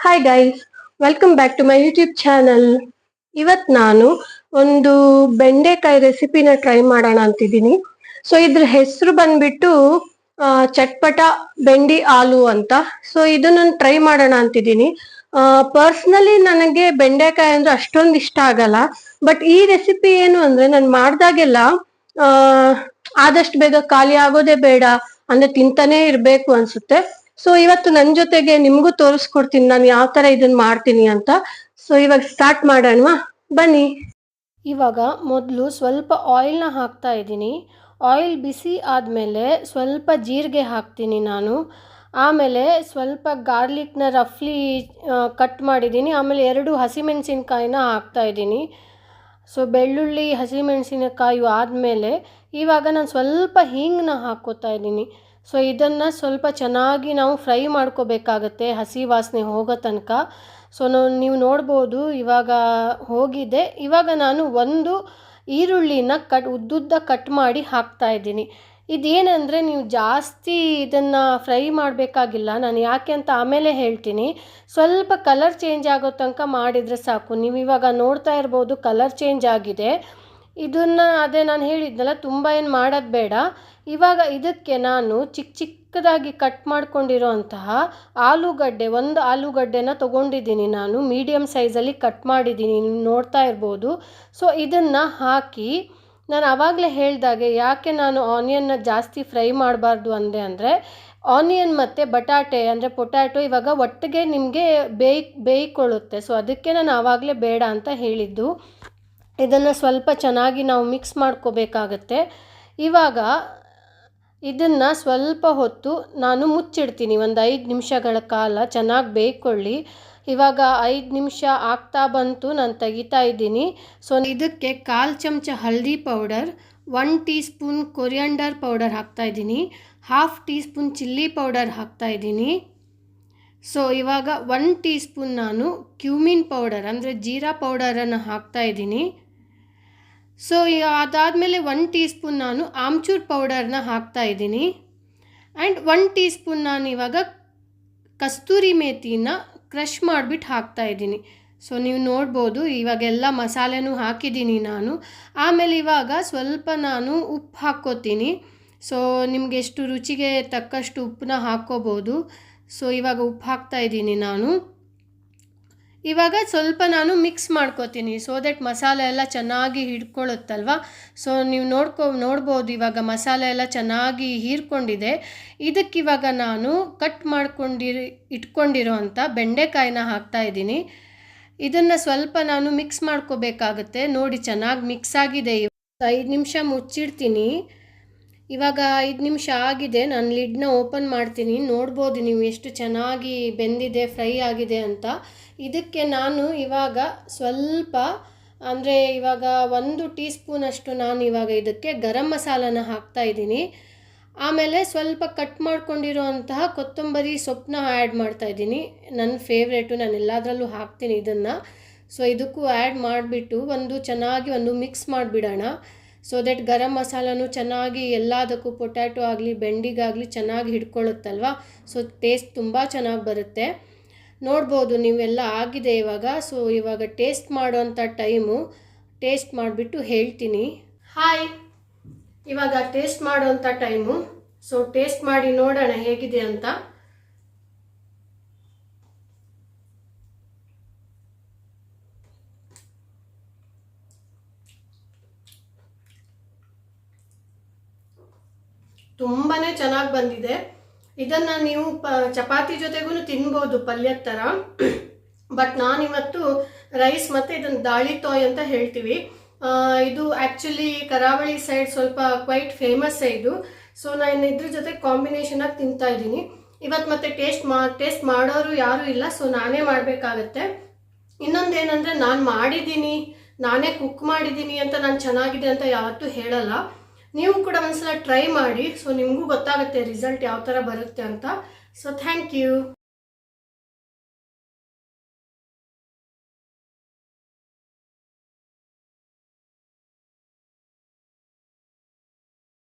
Hi guys, welcome back to my YouTube channel. ಇವತ್ತು ನಾನು ಒಂದು ಬೆಂಡೆಕಾಯಿ ರೆಸಿಪಿನ ಟ್ರೈ ಮಾಡೋಣ ಅಂತಿದ್ದೀನಿ. ಸೊ ಇದ್ರ ಹೆಸರು ಬಂದ್ಬಿಟ್ಟು ಚಟ್ಪಟ ಬೆಂಡಿ ಆಲೂ ಅಂತ. ಸೊ ಇದನ್ನ ಟ್ರೈ ಮಾಡೋಣ ಅಂತಿದ್ದೀನಿ. ಪರ್ಸ್ನಲಿ ನನಗೆ ಬೆಂಡೆಕಾಯಿ ಅಂದ್ರೆ ಅಷ್ಟೊಂದು ಇಷ್ಟ ಆಗಲ್ಲ. ಬಟ್ ಈ ರೆಸಿಪಿ ಏನು ಅಂದ್ರೆ ನಾನು ಮಾಡ್ದಾಗೆಲ್ಲ ಆ ಆದಷ್ಟು ಬೇಗ ಖಾಲಿ ಆಗೋದೇ ಬೇಡ ಅಂದ್ರೆ ತಿಂತಾನೆ ಇರ್ಬೇಕು ಅನ್ಸುತ್ತೆ. ಸೊ ಇವತ್ತು ನನ್ ಜೊತೆಗೆ ನಿಮ್ಗೂ ತೋರಿಸ್ಕೊಡ್ತೀನಿ ನಾನು ಯಾವ ತರ ಇದನ್ನ ಮಾಡ್ತೀನಿ ಅಂತ. ಸೊ ಇವಾಗ ಸ್ಟಾರ್ಟ್ ಮಾಡೋಣವಾ, ಬನ್ನಿ. ಇವಾಗ ಮೊದಲು ಸ್ವಲ್ಪ ಆಯಿಲ್ನ ಹಾಕ್ತಾ ಇದ್ದೀನಿ. ಆಯಿಲ್ ಬಿಸಿ ಆದಮೇಲೆ ಸ್ವಲ್ಪ ಜೀರಿಗೆ ಹಾಕ್ತೀನಿ ನಾನು. ಆಮೇಲೆ ಸ್ವಲ್ಪ ಗಾರ್ಲಿಕ್ನ ರಫ್ಲಿ ಕಟ್ ಮಾಡಿದ್ದೀನಿ. ಆಮೇಲೆ 2 ಹಸಿಮೆಣಸಿನ್ಕಾಯಿನ ಹಾಕ್ತಾ ಇದ್ದೀನಿ. ಸೊ ಬೆಳ್ಳುಳ್ಳಿ ಹಸಿಮೆಣಸಿನಕಾಯಿ ಆದಮೇಲೆ ಇವಾಗ ನಾನು ಸ್ವಲ್ಪ ಹೀಂಗನ್ನ ಹಾಕ್ಕೋತಾ ಇದ್ದೀನಿ. ಸೊ ಇದನ್ನು ಸ್ವಲ್ಪ ಚೆನ್ನಾಗಿ ನಾವು ಫ್ರೈ ಮಾಡ್ಕೋಬೇಕಾಗತ್ತೆ ಹಸಿ ವಾಸನೆ ಹೋಗೋ ತನಕ. ಸೊ ನೀವು ನೋಡ್ಬೋದು ಇವಾಗ ಹೋಗಿದೆ. ಇವಾಗ ನಾನು ಒಂದು ಈರುಳ್ಳಿನ ಉದ್ದುದ್ದ ಕಟ್ ಮಾಡಿ ಹಾಕ್ತಾ ಇದ್ದೀನಿ. ಇದೇನೆಂದರೆ ನೀವು ಜಾಸ್ತಿ ಇದನ್ನು ಫ್ರೈ ಮಾಡಬೇಕಾಗಿಲ್ಲ. ನಾನು ಯಾಕೆ ಅಂತ ಆಮೇಲೆ ಹೇಳ್ತೀನಿ. ಸ್ವಲ್ಪ ಕಲರ್ ಚೇಂಜ್ ಆಗೋ ತನಕ ಮಾಡಿದರೆ ಸಾಕು. ನೀವು ಇವಾಗ ನೋಡ್ತಾ ಇರ್ಬೋದು ಕಲರ್ ಚೇಂಜ್ ಆಗಿದೆ. ಇದನ್ನು ಅದೇ ನಾನು ಹೇಳಿದ್ನಲ್ಲ, ತುಂಬ ಏನು ಮಾಡೋದು ಬೇಡ. ಇವಾಗ ಇದಕ್ಕೆ ನಾನು ಚಿಕ್ಕದಾಗಿ ಕಟ್ ಮಾಡ್ಕೊಂಡಿರೋ ಅಂತಹ ಒಂದು ಆಲೂಗಡ್ಡೆನ ತೊಗೊಂಡಿದ್ದೀನಿ. ನಾನು ಮೀಡಿಯಮ್ ಸೈಜಲ್ಲಿ ಕಟ್ ಮಾಡಿದ್ದೀನಿ, ನೀವು ನೋಡ್ತಾ ಇರ್ಬೋದು. ಸೊ ಇದನ್ನು ಹಾಕಿ ನಾನು ಆವಾಗಲೇ ಹೇಳಿದಾಗೆ ಯಾಕೆ ನಾನು ಆನಿಯನ್ನ ಜಾಸ್ತಿ ಫ್ರೈ ಮಾಡಬಾರ್ದು ಅಂದೆ ಅಂದರೆ, ಆನಿಯನ್ ಮತ್ತು ಬಟಾಟೆ ಅಂದರೆ ಪೊಟ್ಯಾಟೊ ಇವಾಗ ಒಟ್ಟಿಗೆ ನಿಮಗೆ ಬೇಯ್ಕೊಳ್ಳುತ್ತೆ. ಸೊ ಅದಕ್ಕೆ ನಾನು ಆವಾಗಲೇ ಬೇಡ ಅಂತ ಹೇಳಿದ್ದು. ಇದನ್ನು ಸ್ವಲ್ಪ ಚೆನ್ನಾಗಿ ನಾವು ಮಿಕ್ಸ್ ಮಾಡ್ಕೋಬೇಕಾಗತ್ತೆ. ಇವಾಗ ಇದನ್ನು ಸ್ವಲ್ಪ ಹೊತ್ತು ನಾನು ಮುಚ್ಚಿಡ್ತೀನಿ, ಒಂದು 5 ನಿಮಿಷಗಳ ಕಾಲ ಚೆನ್ನಾಗಿ ಬೇಯ್ಕೊಳ್ಳಿ. ಇವಾಗ 5 ನಿಮಿಷ ಆಗ್ತಾ ಬಂತು, ನಾನು ತೆಗಿತಾ ಇದ್ದೀನಿ. ಸೊ ಇದಕ್ಕೆ 1/4 ಚಮಚ ಹಲ್ದಿ powder, 1 teaspoon coriander powder ಹಾಕ್ತಾಯಿದ್ದೀನಿ, 1/2 ಟೀ ಸ್ಪೂನ್ ಚಿಲ್ಲಿ ಪೌಡರ್ ಹಾಕ್ತಾಯಿದ್ದೀನಿ. ಸೊ ಇವಾಗ 1 ಟೀ ಸ್ಪೂನ್ ನಾನು ಕ್ಯೂಮಿನ್ ಪೌಡರ್ ಅಂದರೆ ಜೀರಾ ಪೌಡರನ್ನು ಹಾಕ್ತಾಯಿದ್ದೀನಿ. ಸೊ ಅದಾದಮೇಲೆ 1 ಟೀ ಸ್ಪೂನ್ ನಾನು ಆಮ್ಚೂರ್ ಪೌಡರ್ನ ಹಾಕ್ತಾಯಿದ್ದೀನಿ. ಆ್ಯಂಡ್ 1 ಟೀ ಸ್ಪೂನ್ ನಾನು ಇವಾಗ ಕಸ್ತೂರಿ ಮೇಥಿನ ಕ್ರಷ್ ಮಾಡಿಬಿಟ್ಟು ಹಾಕ್ತಾಯಿದ್ದೀನಿ. ಸೊ ನೀವು ನೋಡ್ಬೋದು ಇವಾಗೆಲ್ಲ ಮಸಾಲೆನೂ ಹಾಕಿದ್ದೀನಿ ನಾನು. ಆಮೇಲೆ ಇವಾಗ ಸ್ವಲ್ಪ ನಾನು ಉಪ್ಪು ಹಾಕ್ಕೋತೀನಿ. ಸೊ ನಿಮಗೆ ಎಷ್ಟು ರುಚಿಗೆ ತಕ್ಕಷ್ಟು ಉಪ್ಪನ್ನ ಹಾಕ್ಕೋಬೋದು. ಸೊ ಇವಾಗ ಉಪ್ಪು ಹಾಕ್ತಾಯಿದ್ದೀನಿ ನಾನು. ಇವಾಗ ಸ್ವಲ್ಪ ನಾನು ಮಿಕ್ಸ್ ಮಾಡ್ಕೋತೀನಿ ಸೊ ದಟ್ ಮಸಾಲೆ ಎಲ್ಲ ಚೆನ್ನಾಗಿ ಹಿಡ್ಕೊಳ್ಳುತ್ತಲ್ವ. ಸೊ ನೀವು ನೋಡ್ಬೋದು ಇವಾಗ ಮಸಾಲೆ ಎಲ್ಲ ಚೆನ್ನಾಗಿ ಹೀರ್ಕೊಂಡಿದೆ. ಇದಕ್ಕಿವಾಗ ನಾನು ಕಟ್ ಇಟ್ಕೊಂಡಿರೋ ಅಂಥ ಬೆಂಡೆಕಾಯಿನ ಹಾಕ್ತಾಯಿದ್ದೀನಿ. ಇದನ್ನು ಸ್ವಲ್ಪ ನಾನು ಮಿಕ್ಸ್ ಮಾಡ್ಕೋಬೇಕಾಗತ್ತೆ. ನೋಡಿ ಚೆನ್ನಾಗಿ ಮಿಕ್ಸ್ ಆಗಿದೆ. 5 ನಿಮಿಷ ಮುಚ್ಚಿಡ್ತೀನಿ. ಇವಾಗ 5 ನಿಮಿಷ ಆಗಿದೆ. ನಾನು ಲಿಡ್ನ ಓಪನ್ ಮಾಡ್ತೀನಿ. ನೋಡ್ಬೋದು ನೀವು ಎಷ್ಟು ಚೆನ್ನಾಗಿ ಬೆಂದಿದೆ, ಫ್ರೈ ಆಗಿದೆ ಅಂತ. ಇದಕ್ಕೆ ನಾನು ಇವಾಗ ಸ್ವಲ್ಪ ಅಂದರೆ ಇವಾಗ 1 ಟೀ ಸ್ಪೂನಷ್ಟು ನಾನು ಇವಾಗ ಇದಕ್ಕೆ ಗರಂ ಮಸಾಲನ ಹಾಕ್ತಾಯಿದ್ದೀನಿ. ಆಮೇಲೆ ಸ್ವಲ್ಪ ಕಟ್ ಮಾಡ್ಕೊಂಡಿರೋ ಅಂತಹ ಕೊತ್ತಂಬರಿ ಸೊಪ್ಪನ್ನ ಆ್ಯಡ್ ಮಾಡ್ತಾಯಿದ್ದೀನಿ. ನನ್ನ ಫೇವ್ರೇಟು, ನಾನು ಎಲ್ಲದರಲ್ಲೂ ಹಾಕ್ತೀನಿ ಇದನ್ನು. ಸೊ ಇದಕ್ಕೂ ಆ್ಯಡ್ ಮಾಡಿಬಿಟ್ಟು ಚೆನ್ನಾಗಿ ಮಿಕ್ಸ್ ಮಾಡಿಬಿಡೋಣ. ಸೊ ದಟ್ ಗರಂ ಮಸಾಲನೂ ಚೆನ್ನಾಗಿ ಎಲ್ಲದಕ್ಕೂ ಪೊಟ್ಯಾಟೊ ಆಗಲಿ ಬೆಂಡಿಗಾಗಲಿ ಚೆನ್ನಾಗಿ ಹಿಡ್ಕೊಳ್ಳುತ್ತಲ್ವ. ಸೊ ಟೇಸ್ಟ್ ತುಂಬ ಚೆನ್ನಾಗಿ ಬರುತ್ತೆ. ನೋಡ್ಬೋದು ನೀವೆಲ್ಲ ಆಗಿದೆ ಇವಾಗ. ಸೊ ಇವಾಗ ಟೇಸ್ಟ್ ಮಾಡೋಂಥ ಟೇಸ್ಟ್ ಮಾಡಿಬಿಟ್ಟು ಹೇಳ್ತೀನಿ. ಹಾಯ್, ಇವಾಗ ಟೇಸ್ಟ್ ಮಾಡೋಂಥ ಟೈಮು. ಸೊ ಟೇಸ್ಟ್ ಮಾಡಿ ನೋಡೋಣ ಹೇಗಿದೆ ಅಂತ. ತುಂಬಾ ಚೆನ್ನಾಗಿ ಬಂದಿದೆ. ಇದನ್ನು ನೀವು ಚಪಾತಿ ಜೊತೆಗೂ ತಿನ್ಬೋದು ಪಲ್ಯದ ಥರ. ಬಟ್ ನಾನಿವತ್ತು ರೈಸ್ ಮತ್ತು ಇದನ್ನು ದಾಳಿ ತೋಯ್ ಅಂತ ಹೇಳ್ತೀವಿ. ಇದು ಆ್ಯಕ್ಚುಲಿ ಕರಾವಳಿ ಸೈಡ್ ಸ್ವಲ್ಪ ಕ್ವೈಟ್ ಫೇಮಸ್ ಇದು. ಸೊ ನಾನು ಇದ್ರ ಜೊತೆ ಕಾಂಬಿನೇಷನಾಗಿ ತಿಂತಾ ಇದ್ದೀನಿ ಇವತ್ತು. ಮತ್ತು ಟೇಸ್ಟ್ ಮಾಡೋರು ಯಾರೂ ಇಲ್ಲ, ಸೊ ನಾನೇ ಮಾಡಬೇಕಾಗತ್ತೆ. ಇನ್ನೊಂದೇನೆಂದರೆ ನಾನು ಮಾಡಿದ್ದೀನಿ, ನಾನೇ ಕುಕ್ ಮಾಡಿದ್ದೀನಿ ಅಂತ ನಾನು ಚೆನ್ನಾಗಿದೆ ಅಂತ ಯಾವತ್ತೂ ಹೇಳಲ್ಲ. ನೀವು ಕೂಡ ಒಂದ್ಸಲ ಟ್ರೈ ಮಾಡಿ. ಸೊ ನಿಮಗೂ ಗೊತ್ತಾಗುತ್ತೆ ರಿಸಲ್ಟ್ ಯಾವ ಥರ ಬರುತ್ತೆ ಅಂತ. So thank you.